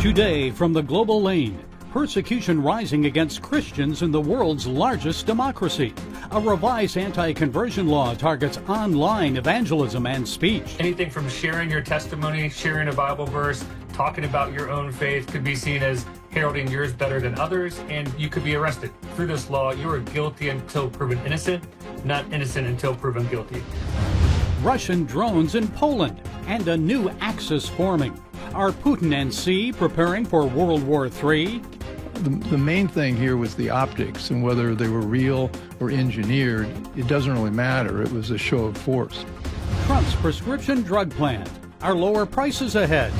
Today from the global lane, persecution rising against Christians in the world's largest democracy. A revised anti-conversion law targets online evangelism and speech. Anything from sharing your testimony, sharing a Bible verse, talking about your own faith could be seen as heralding yours better than others, and you could be arrested. Through this law, you are guilty until proven innocent, not innocent until proven guilty. Russian drones in Poland and a new axis forming. Are Putin and Xi preparing for World War III? The main thing here was the optics, and whether they were real or engineered, it doesn't really matter. It was a show of force. Trump's prescription drug plan. Are lower prices ahead?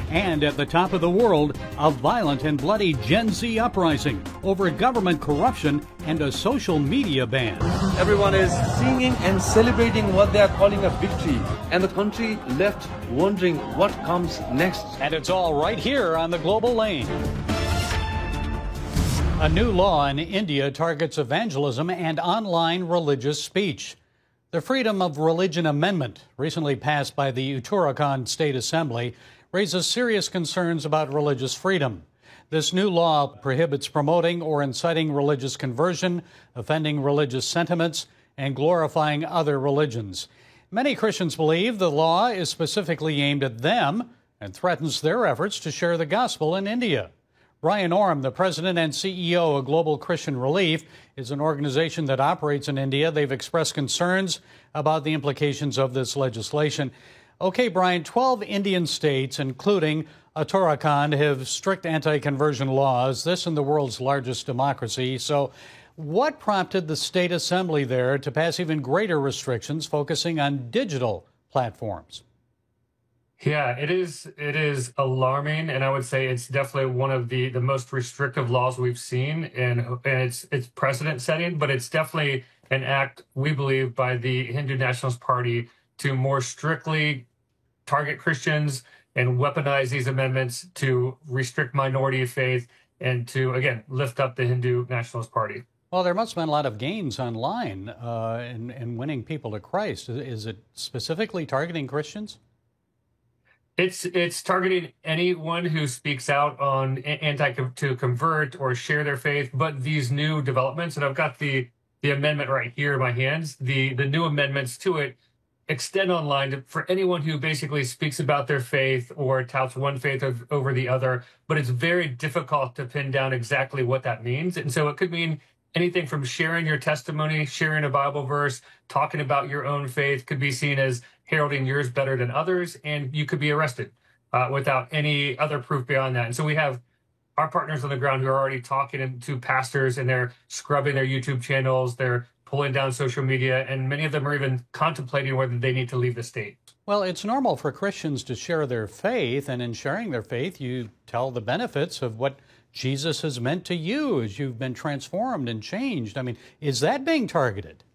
And at the top of the world, a violent and bloody Gen Z uprising over government corruption and a social media ban. Everyone is singing and celebrating what they are calling a victory, and the country left wondering what comes next. And it's all right here on the global lane. A new law in India targets evangelism and online religious speech. The Freedom of Religion Amendment, recently passed by the Uttarakhand State Assembly, raises serious concerns about religious freedom. This new law prohibits promoting or inciting religious conversion, offending religious sentiments, and glorifying other religions. Many Christians believe the law is specifically aimed at them and threatens their efforts to share the gospel in India. Brian Orem, the president and CEO of Global Christian Relief, is an organization that operates in India. They've expressed concerns about the implications of this legislation. Okay, Brian, 12 Indian states, including Uttarakhand, have strict anti-conversion laws, this in the world's largest democracy. So what prompted the state assembly there to pass even greater restrictions focusing on digital platforms? Yeah, it is alarming, and I would say it's definitely one of the most restrictive laws we've seen, and it's precedent setting, but it's definitely an act, we believe, by the Hindu Nationalist Party to more strictly target Christians and weaponize these amendments to restrict minority faith and to, again, lift up the Hindu Nationalist Party. Well, there must have been a lot of gains online in winning people to Christ. Is it specifically targeting Christians? It's targeting anyone who speaks out on to convert or share their faith, but these new developments, and I've got the amendment right here in my hands, the new amendments to it extend online for anyone who basically speaks about their faith or touts one faith over the other, but it's very difficult to pin down exactly what that means. And so it could mean anything from sharing your testimony, sharing a Bible verse, talking about your own faith could be seen as heralding yours better than others, and you could be arrested without any other proof beyond that. And so we have our partners on the ground who are already talking to pastors, and they're scrubbing their YouTube channels, they're pulling down social media, and many of them are even contemplating whether they need to leave the state. Well, it's normal for Christians to share their faith, and in sharing their faith, you tell the benefits of what Jesus has meant to you as you've been transformed and changed. I mean, is that being targeted?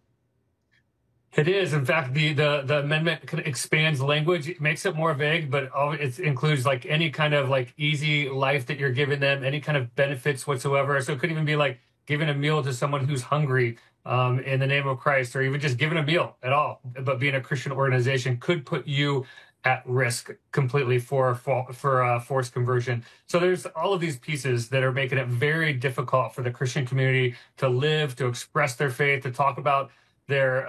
It is. In fact, the amendment expands language. It makes it more vague, but it includes like any kind of like easy life that you're giving them, any kind of benefits whatsoever. So it could even be like giving a meal to someone who's hungry in the name of Christ, or even just giving a meal at all. But being a Christian organization could put you at risk completely for forced conversion. So there's all of these pieces that are making it very difficult for the Christian community to live, to express their faith, to talk about their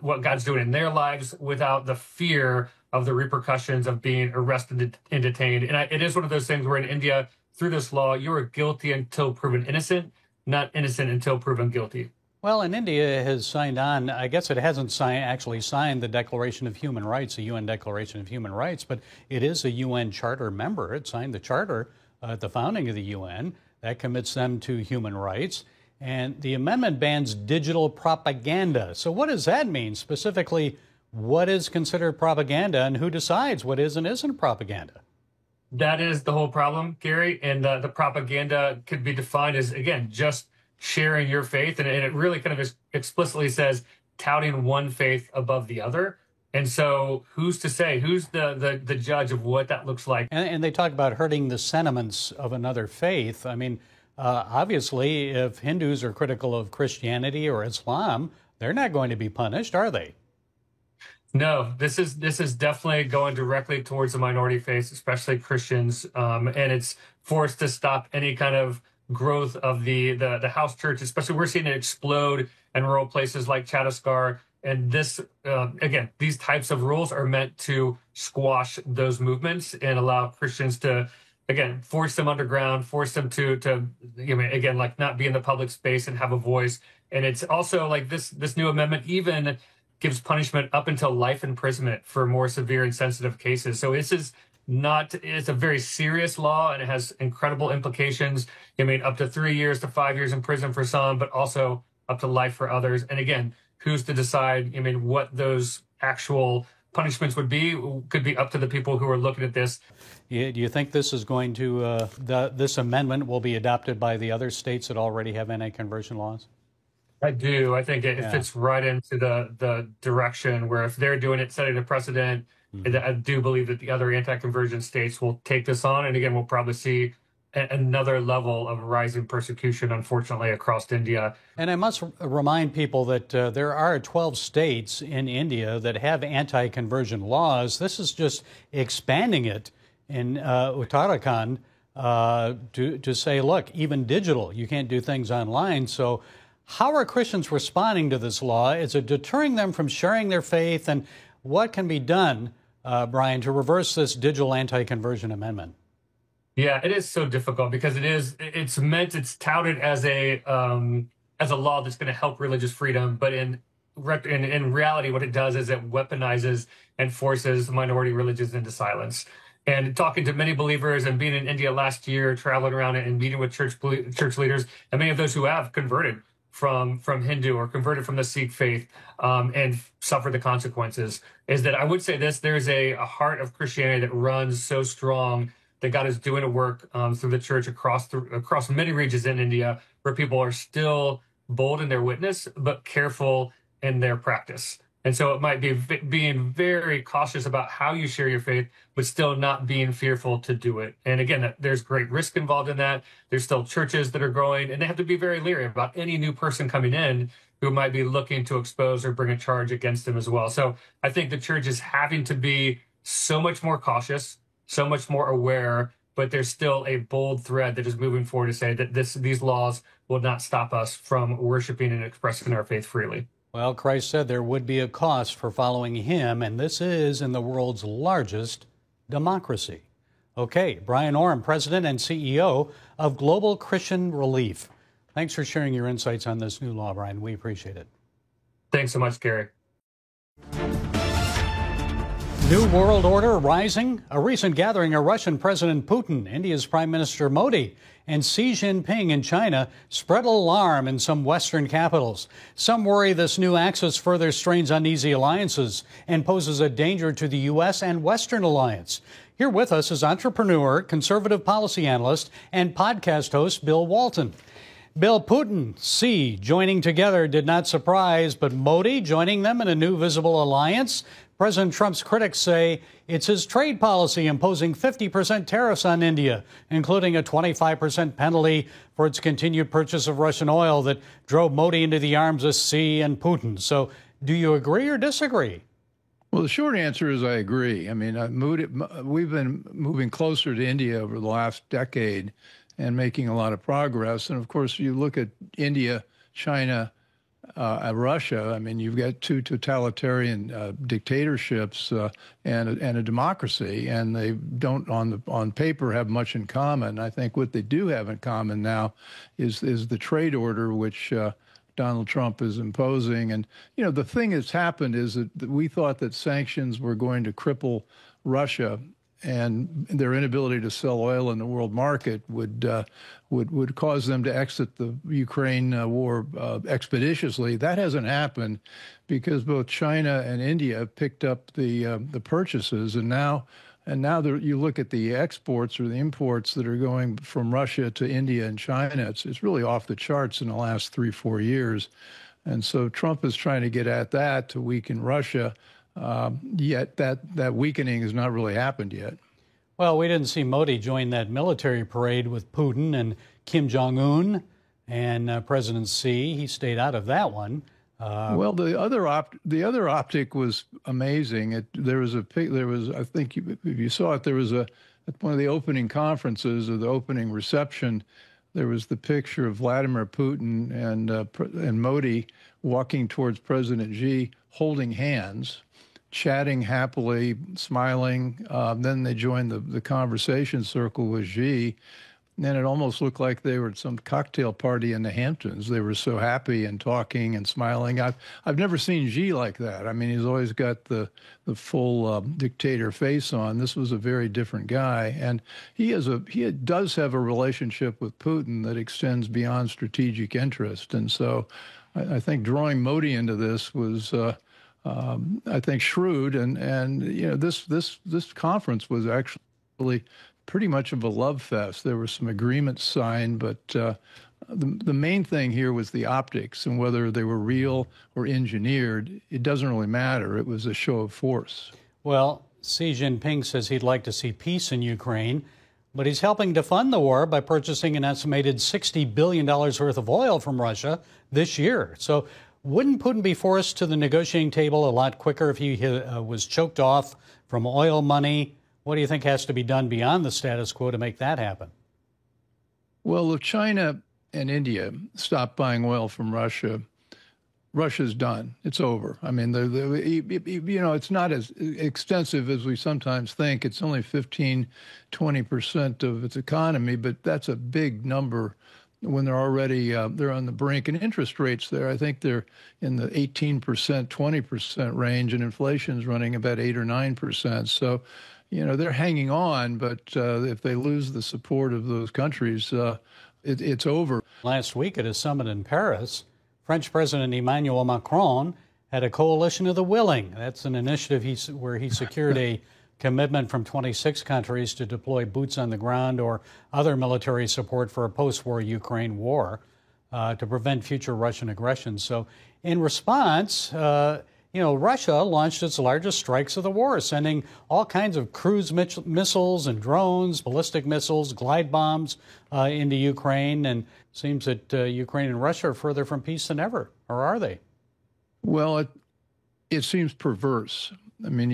what God's doing in their lives without the fear of the repercussions of being arrested and detained. And it is one of those things where in India, through this law, you are guilty until proven innocent, not innocent until proven guilty. Well, and India has signed on, I guess it hasn't actually signed the Declaration of Human Rights, the UN Declaration of Human Rights, but it is a UN Charter member. It signed the Charter at the founding of the UN. That commits them to human rights. And the amendment bans digital propaganda. So what does that mean? Specifically, what is considered propaganda and who decides what is and isn't propaganda? That is the whole problem, Gary. And the propaganda could be defined as, again, just sharing your faith. And it really kind of explicitly says touting one faith above the other. And so who's to say? Who's the judge of what that looks like? And they talk about hurting the sentiments of another faith. I mean, obviously, if Hindus are critical of Christianity or Islam, they're not going to be punished, are they? No, this is definitely going directly towards the minority faith, especially Christians, and it's forced to stop any kind of growth of the house church. Especially, we're seeing it explode in rural places like Chattisgarh. And this, again, these types of rules are meant to squash those movements and allow Christians to, again, force them underground, force them to again, like not be in the public space and have a voice. And it's also like this new amendment even gives punishment up until life imprisonment for more severe and sensitive cases. So it's a very serious law, and it has incredible implications. I mean, up to 3 years to 5 years in prison for some, but also up to life for others. And again, who's to decide, I mean, what those actual punishments would be? Could be up to the people who are looking at this. Do you think this is going to, this amendment will be adopted by the other states that already have anti-conversion laws? I do. I think it fits right into the direction where if they're doing it, setting a precedent, I do believe that the other anti-conversion states will take this on. And again, we'll probably see another level of rising persecution, unfortunately, across India. And I must remind people that there are 12 states in India that have anti-conversion laws. This is just expanding it in Uttarakhand to say, look, even digital, you can't do things online. So how are Christians responding to this law? Is it deterring them from sharing their faith? And what can be done, Brian, to reverse this digital anti-conversion amendment? Yeah, it is so difficult because it's touted as a law that's going to help religious freedom, but in reality, what it does is it weaponizes and forces minority religions into silence. And talking to many believers and being in India last year, traveling around and meeting with church leaders, and many of those who have converted from Hindu or converted from the Sikh faith and suffered the consequences, is that I would say this: there's a heart of Christianity that runs so strong that God is doing a work through the church across many regions in India, where people are still bold in their witness, but careful in their practice. And so it might be being very cautious about how you share your faith, but still not being fearful to do it. And again, there's great risk involved in that. There's still churches that are growing, and they have to be very leery about any new person coming in who might be looking to expose or bring a charge against them as well. So I think the church is having to be so much more cautious, so much more aware, but there's still a bold thread that is moving forward to say that these laws will not stop us from worshiping and expressing our faith freely. Well, Christ said there would be a cost for following him, and this is in the world's largest democracy. Okay, Brian Orem, President and CEO of Global Christian Relief. Thanks for sharing your insights on this new law, Brian. We appreciate it. Thanks so much, Gary. New world order rising. A recent gathering of Russian President Putin, India's Prime Minister Modi, and Xi Jinping in China spread alarm in some Western capitals. Some worry this new axis further strains uneasy alliances and poses a danger to the U.S. and Western alliance. Here with us is entrepreneur, conservative policy analyst, and podcast host Bill Walton. Bill, Putin, Xi joining together did not surprise, but Modi joining them in a new visible alliance? President Trump's critics say it's his trade policy imposing 50% tariffs on India, including a 25% penalty for its continued purchase of Russian oil that drove Modi into the arms of Xi and Putin. So do you agree or disagree? Well, the short answer is I agree. I mean, we've been moving closer to India over the last decade and making a lot of progress. And of course, you look at India, China, Russia. I mean, you've got two totalitarian dictatorships and a democracy, and they don't, on paper, have much in common. I think what they do have in common now is the trade order, which Donald Trump is imposing. And you know, the thing that's happened is that we thought that sanctions were going to cripple Russia, and their inability to sell oil in the world market would cause them to exit the Ukraine war expeditiously. That hasn't happened because both China and India have picked up the purchases, and now you look at the exports or the imports that are going from Russia to India and China. It's really off the charts in the last 3-4 years, and so Trump is trying to get at that to weaken Russia. Yet that weakening has not really happened yet. Well, we didn't see Modi join that military parade with Putin and Kim Jong-un and President Xi. He stayed out of that one. Well, the other optic was amazing. I think if you saw it, there was at one of the opening conferences or the opening reception, there was the picture of Vladimir Putin and Modi walking towards President Xi, holding hands, chatting happily, smiling. Then they joined the conversation circle with Xi. And it almost looked like they were at some cocktail party in the Hamptons. They were so happy and talking and smiling. I've never seen Xi like that. I mean, he's always got the full dictator face on. This was a very different guy, and he does have a relationship with Putin that extends beyond strategic interest. And so, I think drawing Modi into this was, I think, shrewd. And you know, this conference was actually pretty much of a love fest. There were some agreements signed, but the main thing here was the optics, and whether they were real or engineered, it doesn't really matter. It was a show of force. Well, Xi Jinping says he'd like to see peace in Ukraine, but he's helping to fund the war by purchasing an estimated $60 billion worth of oil from Russia this year. So wouldn't Putin be forced to the negotiating table a lot quicker if he was choked off from oil money? What do you think has to be done beyond the status quo to make that happen? Well, if China and India stop buying oil from Russia, Russia's done. It's over. I mean, you know, it's not as extensive as we sometimes think. It's only 15, 20% of its economy, but that's a big number when they're already they're on the brink. And interest rates there, I think they're in the 18%, 20% range, and inflation's running about 8 or 9%. So, you know, they're hanging on, but if they lose the support of those countries, it's over. Last week at a summit in Paris, French President Emmanuel Macron had a coalition of the willing. That's an initiative where he secured a commitment from 26 countries to deploy boots on the ground or other military support for a post-war Ukraine war to prevent future Russian aggression. So in response, you know, Russia launched its largest strikes of the war, sending all kinds of cruise missiles and drones, ballistic missiles, glide bombs into Ukraine. And it seems that Ukraine and Russia are further from peace than ever. Or are they? Well, it seems perverse. I mean,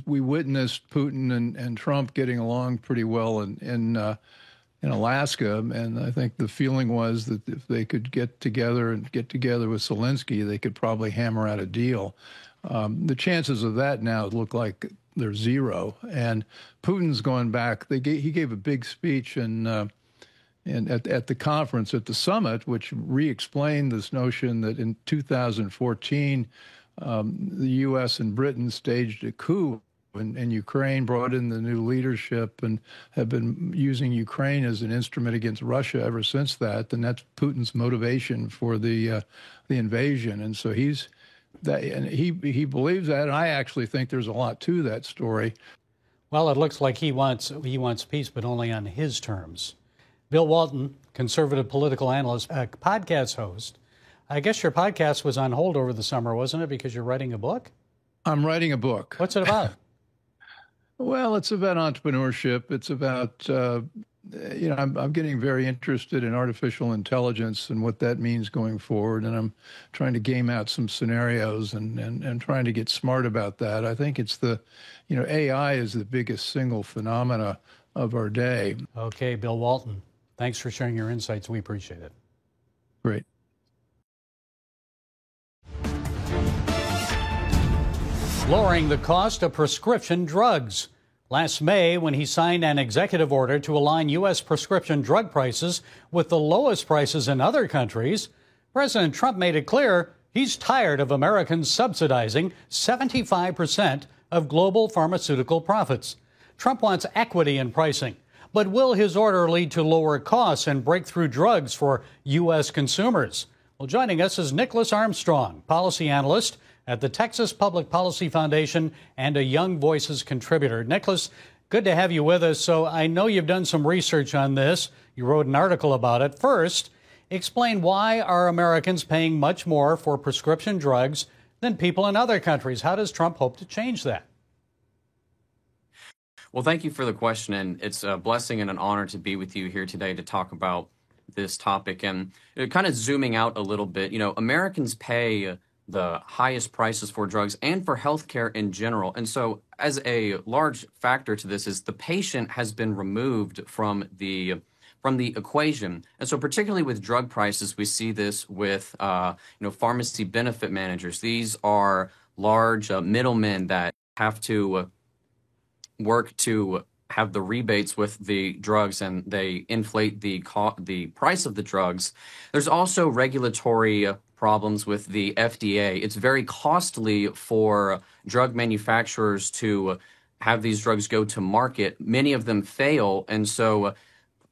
we witnessed Putin and Trump getting along pretty well in Alaska, and I think the feeling was that if they could get together with Zelensky, they could probably hammer out a deal. The chances of that now look like they're zero. And Putin's going back. He gave a big speech at the conference at the summit, which re-explained this notion that in 2014, the U.S. and Britain staged a coup and Ukraine, brought in the new leadership and have been using Ukraine as an instrument against Russia ever since that. And that's Putin's motivation for the invasion. And so he believes that. And I actually think there's a lot to that story. Well, it looks like he wants peace, but only on his terms. Bill Walton, conservative political analyst, podcast host. I guess your podcast was on hold over the summer, wasn't it? Because you're writing a book? I'm writing a book. What's it about? Well, it's about entrepreneurship. It's about, you know, I'm getting very interested in artificial intelligence and what that means going forward. And I'm trying to game out some scenarios and trying to get smart about that. I think it's you know, AI is the biggest single phenomena of our day. Okay, Bill Walton, thanks for sharing your insights. We appreciate it. Great. Lowering the cost of prescription drugs. Last May, when he signed an executive order to align U.S. prescription drug prices with the lowest prices in other countries, President Trump made it clear he's tired of Americans subsidizing 75% of global pharmaceutical profits. Trump wants equity in pricing. But will his order lead to lower costs and breakthrough drugs for U.S. consumers? Well, joining us is Nicholas Armstrong, policy analyst at the Texas Public Policy Foundation and a Young Voices contributor. Nicholas, good to have you with us. So I know you've done some research on this. You wrote an article about it. First, explain why are Americans paying much more for prescription drugs than people in other countries? How does Trump hope to change that? Well, thank you for the question, and it's a blessing and an honor to be with you here today to talk about this topic. And kind of zooming out a little bit, you know, Americans pay the highest prices for drugs and for healthcare in general. And so as a large factor to this is the patient has been removed from the equation. And so particularly with drug prices, we see this with pharmacy benefit managers. These are large middlemen that have to work to have the rebates with the drugs, and they inflate the price of the drugs. There's also regulatory problems with the FDA. It's very costly for drug manufacturers to have these drugs go to market. Many of them fail, and so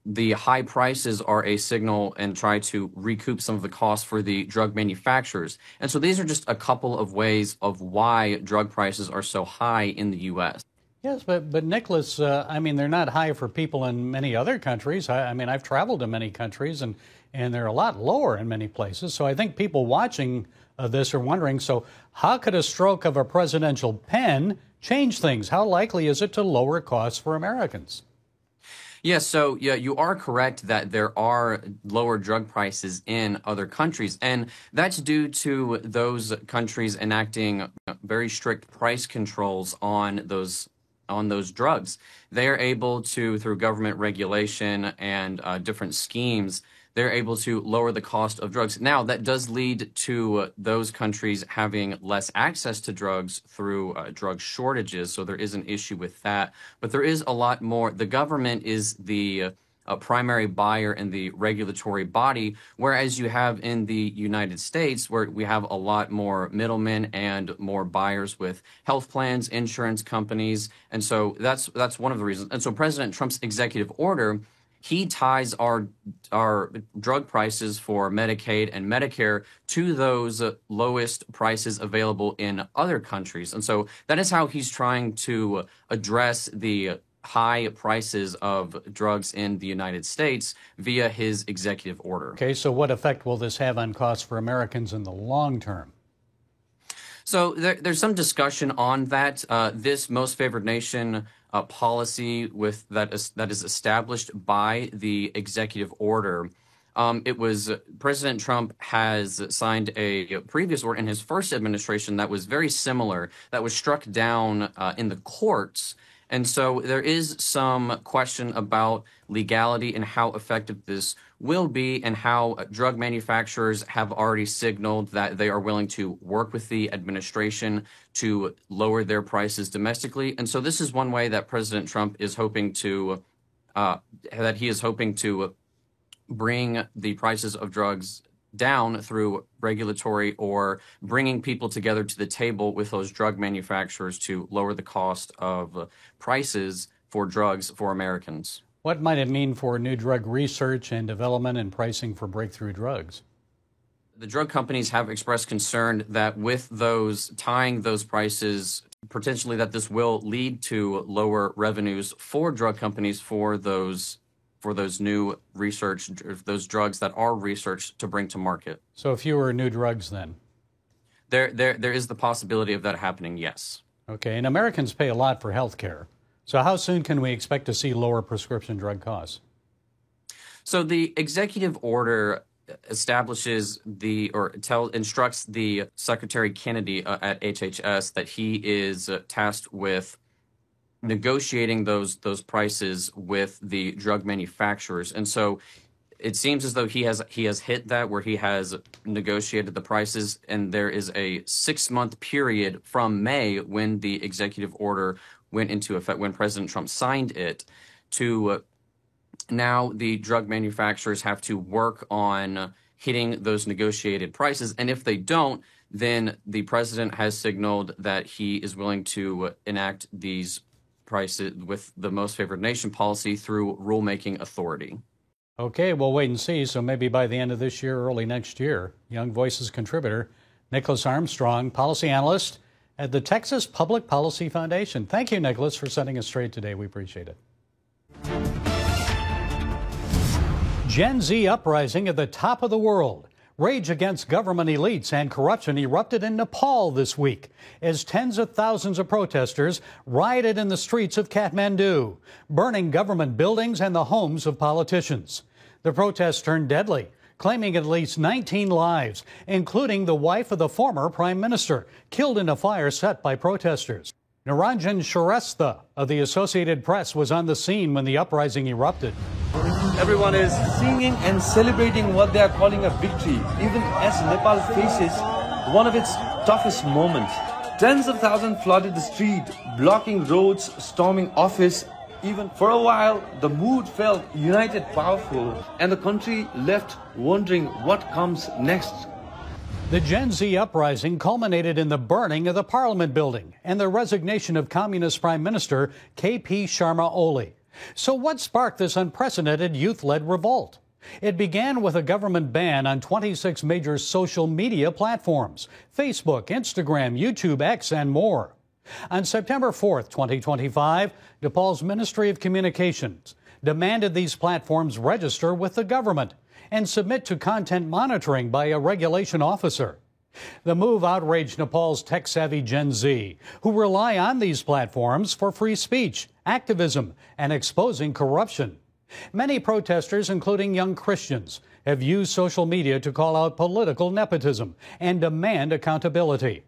the high prices are a signal and try to recoup some of the costs for the drug manufacturers. And so these are just a couple of ways of why drug prices are so high in the U.S. Yes, but Nicholas, I mean, they're not high for people in many other countries. I mean, I've traveled to many countries, and they're a lot lower in many places. So I think people watching this are wondering, so how could a stroke of a presidential pen change things? How likely is it to lower costs for Americans? Yes, so yeah, you are correct that there are lower drug prices in other countries, and that's due to those countries enacting very strict price controls on those drugs. They are able to, through government regulation and different schemes, they're able to lower the cost of drugs. Now, that does lead to those countries having less access to drugs through drug shortages, so there is an issue with that. But there is a lot more. The government is the primary buyer and the regulatory body, whereas you have in the United States, where we have a lot more middlemen and more buyers with health plans, insurance companies. And so that's one of the reasons. And so President Trump's executive order, he ties our drug prices for Medicaid and Medicare to those lowest prices available in other countries. And so that is how he's trying to address the high prices of drugs in the United States via his executive order. Okay, so what effect will this have on costs for Americans in the long term? So there's some discussion on that. This most favored nation policy that is established by the executive order. It was President Trump has signed a previous order in his first administration that was very similar, that was struck down in the courts. And so there is some question about legality and how effective this will be, and how drug manufacturers have already signaled that they are willing to work with the administration to lower their prices domestically. And so this is one way that President Trump is hoping to bring the prices of drugs down through regulatory or bringing people together to the table with those drug manufacturers to lower the cost of prices for drugs for Americans. What might it mean for new drug research and development and pricing for breakthrough drugs? The drug companies have expressed concern that with tying those prices, potentially that this will lead to lower revenues for drug companies for those new research, those drugs that are researched to bring to market. So fewer new drugs then? There is the possibility of that happening, yes. Okay, and Americans pay a lot for health care. So how soon can we expect to see lower prescription drug costs? So the executive order establishes instructs the Secretary Kennedy at HHS that he is tasked with negotiating those prices with the drug manufacturers. And so it seems as though he has hit that, where he has negotiated the prices, and there is a 6-month period from May, when the executive order went into effect, when President Trump signed it, to now the drug manufacturers have to work on hitting those negotiated prices. And if they don't, then the president has signaled that he is willing to enact these prices with the most favored nation policy through rulemaking authority. Okay, we'll wait and see. So maybe by the end of this year, early next year. Young Voices contributor Nicholas Armstrong, policy analyst at the Texas Public Policy Foundation. Thank you, Nicholas, for setting us straight today. We appreciate it. Gen Z uprising at the top of the world. Rage against government elites and corruption erupted in Nepal this week as tens of thousands of protesters rioted in the streets of Kathmandu, burning government buildings and the homes of politicians. The protests turned deadly, claiming at least 19 lives, including the wife of the former prime minister, killed in a fire set by protesters. Niranjan Shrestha of the Associated Press was on the scene when the uprising erupted. Everyone is singing and celebrating what they are calling a victory, even as Nepal faces one of its toughest moments. Tens of thousands flooded the street, blocking roads, storming office. Even for a while, the mood felt united, powerful, and the country left wondering what comes next. The Gen Z uprising culminated in the burning of the Parliament building and the resignation of Communist Prime Minister K.P. Sharma Oli. So what sparked this unprecedented youth-led revolt? It began with a government ban on 26 major social media platforms: Facebook, Instagram, YouTube, X, and more. On September 4th, 2025, Nepal's Ministry of Communications demanded these platforms register with the government and submit to content monitoring by a regulation officer. The move outraged Nepal's tech-savvy Gen Z, who rely on these platforms for free speech, activism, and exposing corruption. Many protesters, including young Christians, have used social media to call out political nepotism and demand accountability.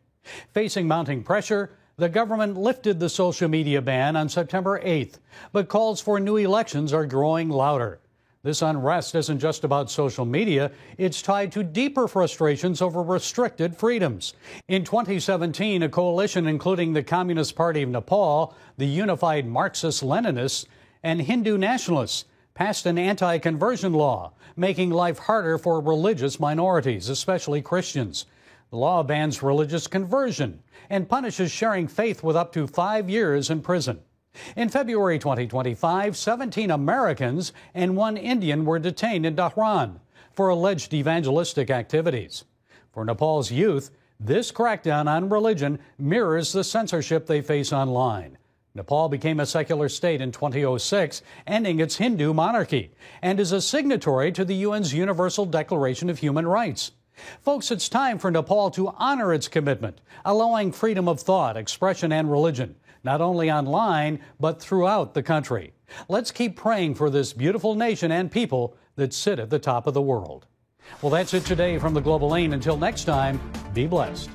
Facing mounting pressure, the government lifted the social media ban on September 8th, but calls for new elections are growing louder. This unrest isn't just about social media. It's tied to deeper frustrations over restricted freedoms. In 2017, a coalition including the Communist Party of Nepal, the Unified Marxist-Leninists, and Hindu nationalists passed an anti-conversion law, making life harder for religious minorities, especially Christians. The law bans religious conversion and punishes sharing faith with up to 5 years in prison. In February 2025, 17 Americans and 1 Indian were detained in Dhahran for alleged evangelistic activities. For Nepal's youth, this crackdown on religion mirrors the censorship they face online. Nepal became a secular state in 2006, ending its Hindu monarchy, and is a signatory to the UN's Universal Declaration of Human Rights. Folks, it's time for Nepal to honor its commitment, allowing freedom of thought, expression, and religion, not only online, but throughout the country. Let's keep praying for this beautiful nation and people that sit at the top of the world. Well, that's it today from the Global Lane. Until next time, be blessed.